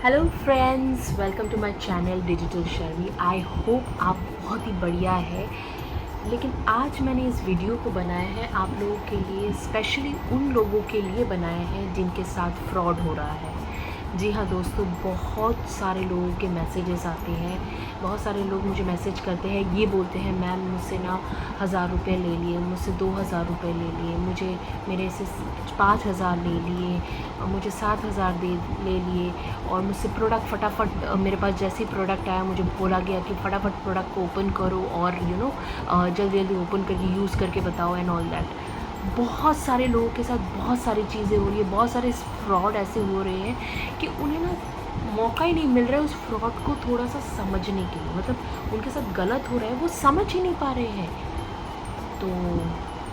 Hello friends, welcome to my channel digital Sharmi. I hope आप बहुत ही बढ़िया है। लेकिन आज मैंने इस वीडियो को बनाया है आप लोगों के लिए, स्पेशली उन लोगों के लिए बनाया है जिनके साथ फ्रॉड हो रहा है। जी हाँ दोस्तों, बहुत सारे लोगों के मैसेजेस आते हैं, बहुत सारे लोग मुझे मैसेज करते हैं, ये बोलते हैं मैम मुझसे ना 1000 रुपये ले लिए, मुझसे 2000 रुपये ले लिए, मुझे मेरे से 5000 ले लिए, मुझे 7000 ले लिए, और मुझसे प्रोडक्ट फटाफट मेरे पास जैसे ही प्रोडक्ट आया मुझे बोला गया कि फटाफट प्रोडक्ट को ओपन करो और जल्दी जल्दी ओपन करके यूज़ करके बताओ एंड ऑल दैट। बहुत सारे लोगों के साथ बहुत सारी चीज़ें हो रही है, बहुत सारे फ्रॉड ऐसे हो रहे हैं कि उन्हें ना मौका ही नहीं मिल रहा है उस फ्रॉड को थोड़ा सा समझने के लिए। मतलब उनके साथ गलत हो रहा है, वो समझ ही नहीं पा रहे हैं, तो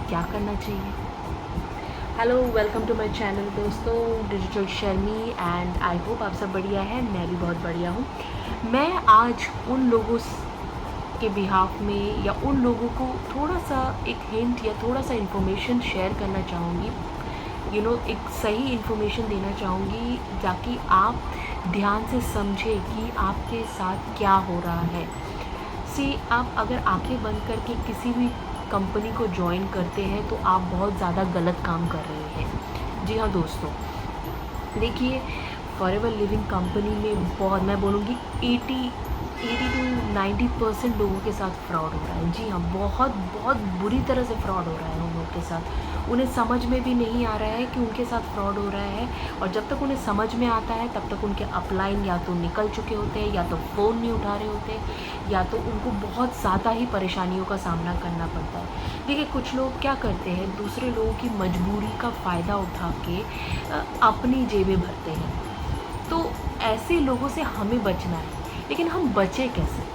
क्या करना चाहिए। Hello, welcome to my channel दोस्तों, digital Sharmi, and I hope आप सब बढ़िया है। मैं भी बहुत बढ़िया हूँ। मैं आज उन लोगों के बिहाफ में या उन लोगों को थोड़ा सा एक हिंट या थोड़ा सा इन्फॉर्मेशन शेयर करना चाहूँगी, एक सही इन्फॉर्मेशन देना चाहूँगी ताकि आप ध्यान से समझें कि आपके साथ क्या हो रहा है। आप अगर आंखें बंद करके किसी भी कंपनी को ज्वाइन करते हैं तो आप बहुत ज़्यादा गलत काम कर रहे हैं। जी हाँ दोस्तों, देखिए, फॉरएवर लिविंग कंपनी में बहुत, मैं बोलूँगी 80 टू 90% लोगों के साथ फ्रॉड हो रहा है। जी हाँ, बहुत बहुत बुरी तरह से फ्रॉड हो रहा है उन लोगों के साथ। उन्हें समझ में भी नहीं आ रहा है कि उनके साथ फ्रॉड हो रहा है, और जब तक उन्हें समझ में आता है तब तक उनके अपलाइन या तो निकल चुके होते हैं, या तो फ़ोन नहीं उठा रहे होते, या तो उनको बहुत ज़्यादा ही परेशानियों का सामना करना पड़ता है। देखिए, कुछ लोग क्या करते हैं, दूसरे लोगों की मजबूरी का फ़ायदा उठा के अपनी जेबें भरते हैं। तो ऐसे लोगों से हमें बचना है, लेकिन हम बचे कैसे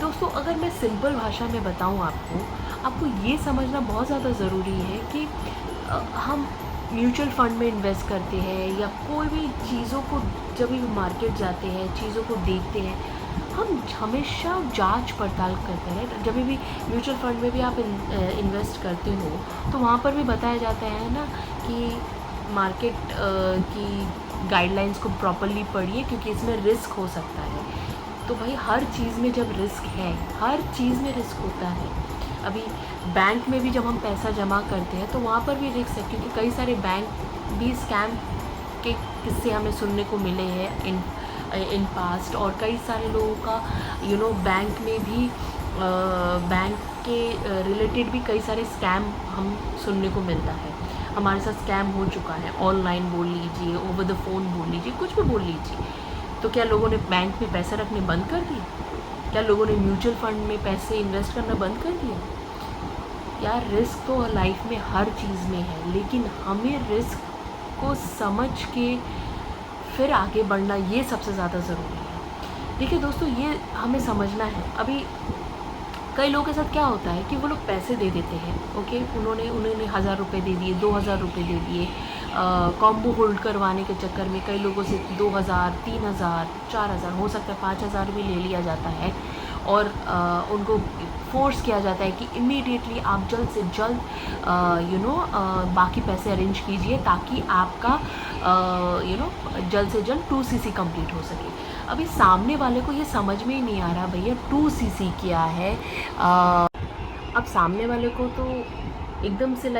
दोस्तों? अगर मैं सिंपल भाषा में बताऊं आपको ये समझना बहुत ज़्यादा ज़रूरी है कि हम म्यूचुअल फ़ंड में इन्वेस्ट करते हैं या कोई भी चीज़ों को, जब भी मार्केट जाते हैं चीज़ों को देखते हैं, हम हमेशा जांच पड़ताल करते हैं। जब भी म्यूचुअल फ़ंड में भी आप इन्वेस्ट करते हो तो वहाँ पर भी बताया जाता है ना कि मार्केट की गाइडलाइंस को प्रॉपर्ली पढ़िए, क्योंकि इसमें रिस्क हो सकता है। तो भाई, हर चीज़ में जब रिस्क है, हर चीज़ में रिस्क होता है। अभी बैंक में भी जब हम पैसा जमा करते हैं तो वहाँ पर भी रिस्क है, क्योंकि कई सारे बैंक भी स्कैम के किस्से हमें सुनने को मिले हैं इन पास्ट, और कई सारे लोगों का बैंक में भी बैंक के रिलेटेड भी कई सारे स्कैम हम सुनने को मिलता है। हमारे साथ स्कैम हो चुका है, ऑनलाइन बोल लीजिए, ओवर द फ़ोन बोल लीजिए, कुछ भी बोल लीजिए। तो क्या लोगों ने बैंक में पैसे रखने बंद कर दिए? क्या लोगों ने म्यूचुअल फंड में पैसे इन्वेस्ट करना बंद कर दिया? यार, रिस्क तो लाइफ में हर चीज़ में है, लेकिन हमें रिस्क को समझ के फिर आगे बढ़ना, ये सबसे ज़्यादा ज़रूरी है। देखिए दोस्तों, ये हमें समझना है। अभी कई लोगों के साथ क्या होता है कि वो लोग पैसे दे देते हैं, ओके, उन्होंने 1000 रुपये दे दिए, 2000 रुपये दे दिए, कॉम्बो होल्ड करवाने के चक्कर में कई लोगों से 2000, 3000, 4000, हो सकता है 5000 भी ले लिया जाता है, और उनको फोर्स किया जाता है कि इमीडिएटली आप जल्द से जल्द बाकी पैसे अरेंज कीजिए ताकि आपका जल्द से जल्द 2cc कंप्लीट हो सके। अभी सामने वाले को ये समझ में ही नहीं आ रहा भैया 2cc क्या है। अब सामने वाले को तो एकदम से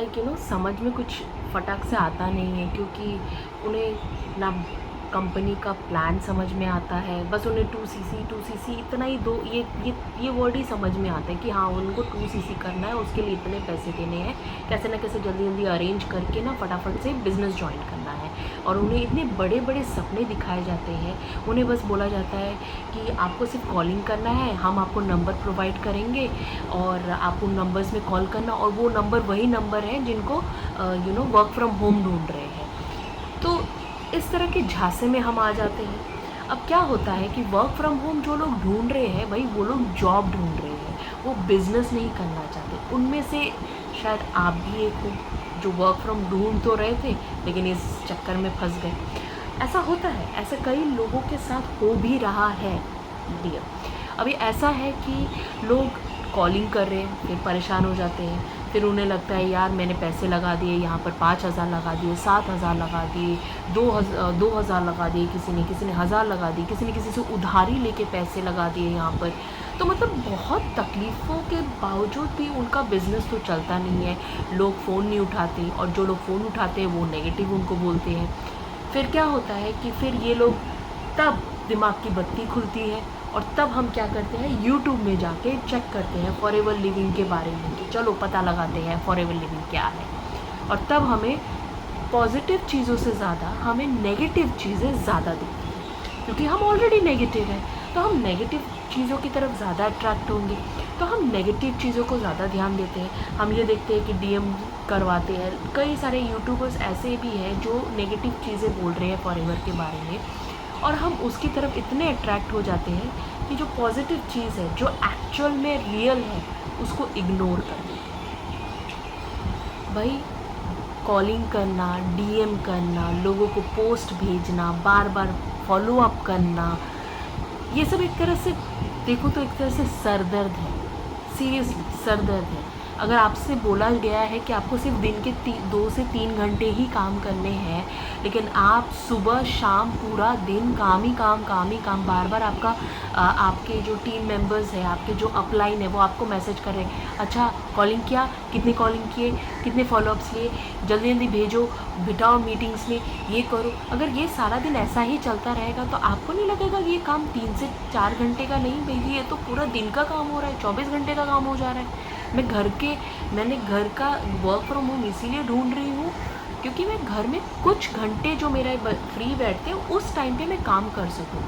समझ में कुछ फटाक से आता नहीं है, क्योंकि उन्हें ना कंपनी का प्लान समझ में आता है, बस उन्हें 2cc इतना ही ये वर्ड ही समझ में आता है कि हाँ, उनको 2cc करना है, उसके लिए इतने पैसे देने हैं, कैसे ना कैसे जल्दी जल्दी अरेंज करके ना फटाफट से बिज़नेस ज्वाइन करना है। और उन्हें इतने बड़े बड़े सपने दिखाए जाते हैं, उन्हें बस बोला जाता है कि आपको सिर्फ कॉलिंग करना है, हम आपको नंबर प्रोवाइड करेंगे और आप उन नंबर्स में कॉल करना, और वो नंबर वही नंबर है जिनको वर्क फ्रॉम होम ढूंढ रहे हैं। तो इस तरह के झांसे में हम आ जाते हैं। अब क्या होता है कि वर्क फ्रॉम होम जो लोग ढूंढ रहे हैं भाई, वो लोग जॉब ढूंढ रहे हैं, वो बिज़नेस नहीं करना चाहते। उनमें से शायद आप भी एक हो जो वर्क फ्रॉम ढूंढ तो रहे थे, लेकिन इस चक्कर में फंस गए। ऐसा होता है, ऐसा कई लोगों के साथ हो भी रहा है डियर। अभी ऐसा है कि लोग कॉलिंग कर रहे हैं, फिर परेशान हो जाते हैं, फिर उन्हें लगता है यार मैंने पैसे लगा दिए, यहाँ पर 5,000 लगा दिए, 7,000 लगा दिए, 2,000 लगा दिए, किसी ने 1,000 लगा दिए, किसी ने किसी से उधारी लेके पैसे लगा दिए यहाँ पर। तो मतलब बहुत तकलीफ़ों के बावजूद भी उनका बिज़नेस तो चलता नहीं है। लोग फ़ोन नहीं उठाते, और जो लोग फ़ोन उठाते हैं वो नेगेटिव उनको बोलते हैं। फिर क्या होता है कि फिर ये लोग, तब दिमाग की बत्ती खुलती है और तब हम क्या करते हैं, यूट्यूब में जाके चेक करते हैं फॉरएवर लिविंग के बारे में कि चलो पता लगाते हैं फॉरएवर लिविंग क्या है। और तब हमें पॉजिटिव चीज़ों से ज़्यादा हमें नेगेटिव चीज़ें ज़्यादा दिखती हैं, क्योंकि हम ऑलरेडी नेगेटिव हैं। तो हम नेगेटिव चीज़ों की तरफ ज़्यादा अट्रैक्ट होंगे, तो हम नेगेटिव चीज़ों को ज़्यादा ध्यान देते हैं। हम ये देखते हैं कि डीएम करवाते हैं। कई सारे यूट्यूबर्स ऐसे भी हैं जो नेगेटिव चीज़ें बोल रहे हैं फॉरएवर के बारे में, और हम उसकी तरफ इतने अट्रैक्ट हो जाते हैं कि जो पॉजिटिव चीज़ है, जो एक्चुअल में रियल है, उसको इग्नोर कर देते हैं। भाई कॉलिंग करना, डीएम करना, लोगों को पोस्ट भेजना, बार बार फॉलो अप करना, ये सब एक तरह से देखो तो एक तरह से सरदर्द है। सीरियसली सरदर्द है। अगर आपसे बोला गया है कि आपको सिर्फ दिन के 2 से 3 घंटे ही काम करने हैं, लेकिन आप सुबह शाम पूरा दिन काम ही काम, बार बार आपके जो टीम मेंबर्स हैं, आपके जो अपलाइन है, वो आपको मैसेज कर रहे हैं, अच्छा कॉलिंग किया, कितने कॉलिंग किए, कितने फॉलोअप्स लिए, जल्दी जल्दी भेजो, बिठाओ मीटिंग्स में, ये करो। अगर ये सारा दिन ऐसा ही चलता रहेगा तो आपको नहीं लगेगा कि ये काम 3 से 4 घंटे का नहीं, भाई ये तो पूरा दिन का काम हो रहा है, 24 घंटे का काम हो जा रहा है। मैंने घर का वर्क फ्रॉम होम इसीलिए ढूंढ रही हूँ क्योंकि मैं घर में कुछ घंटे जो मेरा फ्री बैठते हैं उस टाइम पे मैं काम कर सकूँ।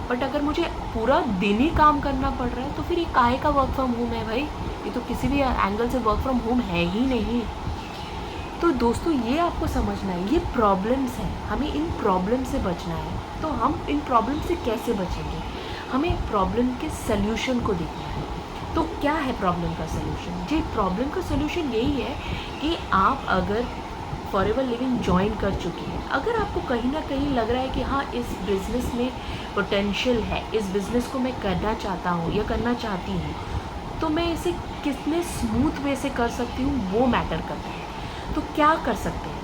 बट अगर मुझे पूरा दिन ही काम करना पड़ रहा है तो फिर ये काहे का वर्क फ्रॉम होम है भाई? ये तो किसी भी एंगल से वर्क फ्रॉम होम है ही नहीं। तो दोस्तों ये आपको समझना है, ये प्रॉब्लम्स हैं, हमें इन प्रॉब्लम से बचना है। तो हम इन प्रॉब्लम से कैसे बचेंगे? हमें प्रॉब्लम के सल्यूशन को देखना है। तो क्या है प्रॉब्लम का सल्यूशन? जी, प्रॉब्लम का सल्यूशन यही है कि आप अगर फॉरएवर लिविंग ज्वाइन कर चुकी हैं, अगर आपको कहीं ना कहीं लग रहा है कि हाँ इस बिज़नेस में पोटेंशियल है, इस बिज़नेस को मैं करना चाहता हूँ या करना चाहती हूँ, तो मैं इसे कितने स्मूथ वे से कर सकती हूँ वो मैटर करता है। तो क्या कर सकते हैं?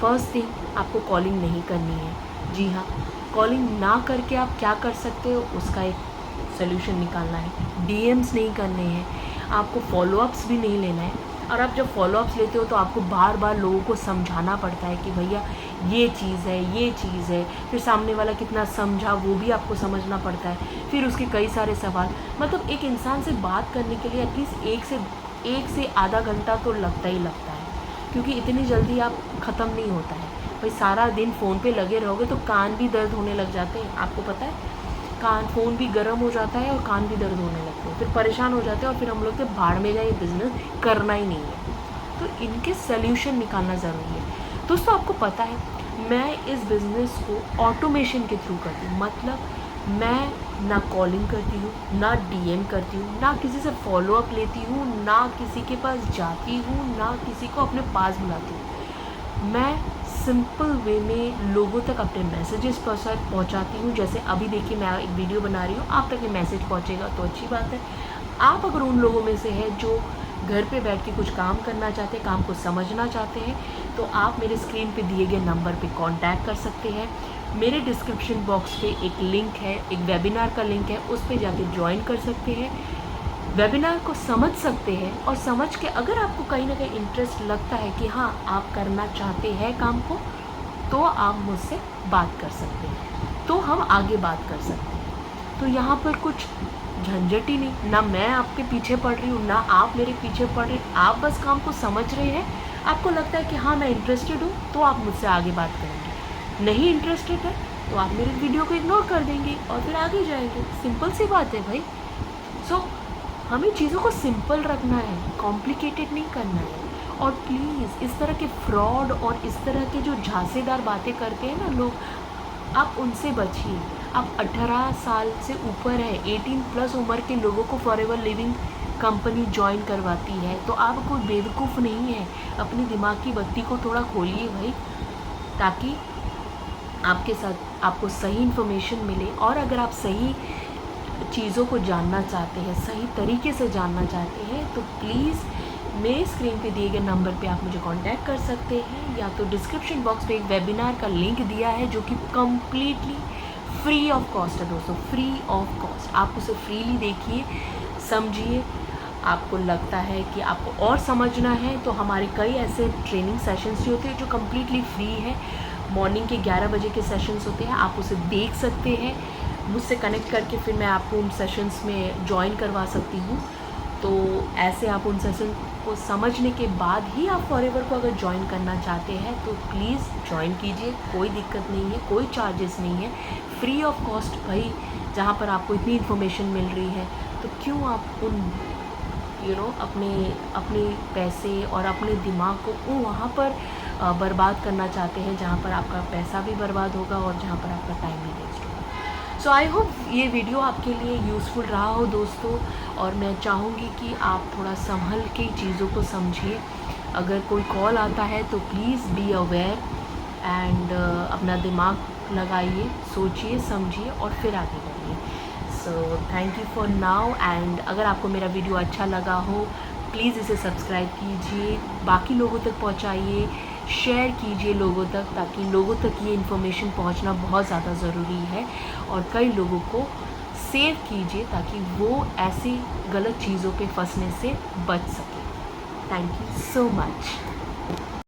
फर्स्ट थिंग, आपको कॉलिंग नहीं करनी है। जी हाँ, कॉलिंग ना करके आप क्या कर सकते हो उसका एक सोल्यूशन निकालना है। डीएम्स नहीं करने हैं, आपको फॉलोअप्स भी नहीं लेना है। और आप जब फॉलोअप्स लेते हो तो आपको बार बार लोगों को समझाना पड़ता है कि भैया ये चीज़ है, ये चीज़ है। फिर सामने वाला कितना समझा वो भी आपको समझना पड़ता है। फिर उसके कई सारे सवाल, मतलब एक इंसान से बात करने के लिए एटलीस्ट एक से आधा घंटा तो लगता ही लगता है, क्योंकि इतनी जल्दी आप ख़त्म नहीं होता है। भाई सारा दिन फ़ोन पे लगे रहोगे तो कान भी दर्द होने लग जाते हैं, आपको पता है। फ़ोन भी गर्म हो जाता है और कान भी दर्द होने लगते हैं, फिर परेशान हो जाते हैं और फिर हम लोग के भाड़ में जाए, बिज़नेस करना ही नहीं है। तो इनके सल्यूशन निकालना ज़रूरी है। दोस्तों आपको पता है मैं इस बिज़नेस को ऑटोमेशन के थ्रू करती हूँ। मतलब मैं ना कॉलिंग करती हूँ, ना डीएम करती हूँ, ना किसी से फॉलोअप लेती हूँ, ना किसी के पास जाती हूँ, ना किसी को अपने पास बुलाती हूँ। मैं सिंपल वे में लोगों तक अपने मैसेजेस पहुंचाती हूँ। जैसे अभी देखिए मैं एक वीडियो बना रही हूँ, आप तक ये मैसेज पहुंचेगा तो अच्छी बात है। आप अगर उन लोगों में से हैं जो घर पे बैठ के कुछ काम करना चाहते हैं, काम को समझना चाहते हैं, तो आप मेरे स्क्रीन पे दिए गए नंबर पे कांटेक्ट कर सकते हैं। मेरे डिस्क्रिप्शन बॉक्स पे एक लिंक है, एक वेबिनार का लिंक है, उस पर जाके ज्वाइन कर सकते हैं, वेबिनार को समझ सकते हैं। और समझ के अगर आपको कहीं ना कहीं इंटरेस्ट लगता है कि हाँ आप करना चाहते हैं काम को, तो आप मुझसे बात कर सकते हैं, तो हम आगे बात कर सकते हैं। तो यहाँ पर कुछ झंझट ही नहीं, ना मैं आपके पीछे पड़ रही हूँ, ना आप मेरे पीछे पड़ रहे, आप बस काम को समझ रहे हैं। आपको लगता है कि हाँ मैं इंटरेस्टेड हूँ तो आप मुझसे आगे बात करेंगे, नहीं इंटरेस्टेड है तो आप मेरे वीडियो को इग्नोर कर देंगे और फिर आगे जाएंगे। सिंपल सी बात है भाई। हमें चीज़ों को सिंपल रखना है, कॉम्प्लिकेटेड नहीं करना है। और प्लीज़ इस तरह के फ्रॉड और इस तरह के जो झांसेदार बातें करते हैं ना लोग, आप उनसे बचिए। आप 18 साल से ऊपर है, 18+ उम्र के लोगों को फॉरएवर लिविंग कंपनी ज्वाइन करवाती है, तो आप कोई बेवकूफ़ नहीं है। अपनी दिमाग की बत्ती को थोड़ा खोलिए भाई, ताकि आपके साथ आपको सही इन्फॉर्मेशन मिले। और अगर आप सही चीज़ों को जानना चाहते हैं, सही तरीके से जानना चाहते हैं, तो प्लीज़ मेरे स्क्रीन पे दिए गए नंबर पे आप मुझे कांटेक्ट कर सकते हैं, या तो डिस्क्रिप्शन बॉक्स पे एक वेबिनार का लिंक दिया है जो कि कम्प्लीटली फ्री ऑफ कॉस्ट है दोस्तों, फ्री ऑफ कॉस्ट। आप उसे फ्रीली देखिए, समझिए। आपको लगता है कि आपको और समझना है तो हमारे कई ऐसे ट्रेनिंग सेशंस भी होते हैं जो कम्प्लीटली फ्री है। मॉर्निंग के 11 बजे के सेशंस होते हैं, आप उसे देख सकते हैं। मुझसे कनेक्ट करके फिर मैं आपको उन सेशंस में ज्वाइन करवा सकती हूँ। तो ऐसे आप उन सेशन को समझने के बाद ही आप फॉरएवर को अगर ज्वाइन करना चाहते हैं तो प्लीज़ ज्वाइन कीजिए, कोई दिक्कत नहीं है, कोई चार्जेस नहीं है, फ्री ऑफ कॉस्ट। भाई जहाँ पर आपको इतनी इन्फॉर्मेशन मिल रही है तो क्यों आप उन अपने पैसे और अपने दिमाग को वहाँ पर बर्बाद करना चाहते हैं, जहाँ पर आपका पैसा भी बर्बाद होगा और जहाँ पर आपका टाइम भी वेस्ट होगा। सो आई होप ये वीडियो आपके लिए यूज़फुल रहा हो दोस्तों, और मैं चाहूँगी कि आप थोड़ा संभल के चीज़ों को समझिए। अगर कोई कॉल आता है तो प्लीज़ बी अवेयर एंड अपना दिमाग लगाइए, सोचिए, समझिए और फिर आगे बढ़िए। So thank you for now. And अगर आपको मेरा वीडियो अच्छा लगा हो प्लीज़ इसे सब्सक्राइब कीजिए, बाकी लोगों तक पहुंचाइए, शेयर कीजिए लोगों तक, ताकि लोगों तक ये इन्फॉर्मेशन पहुंचना बहुत ज़्यादा ज़रूरी है। और कई लोगों को सेव कीजिए ताकि वो ऐसी गलत चीज़ों पे फंसने से बच सके। Thank you so much.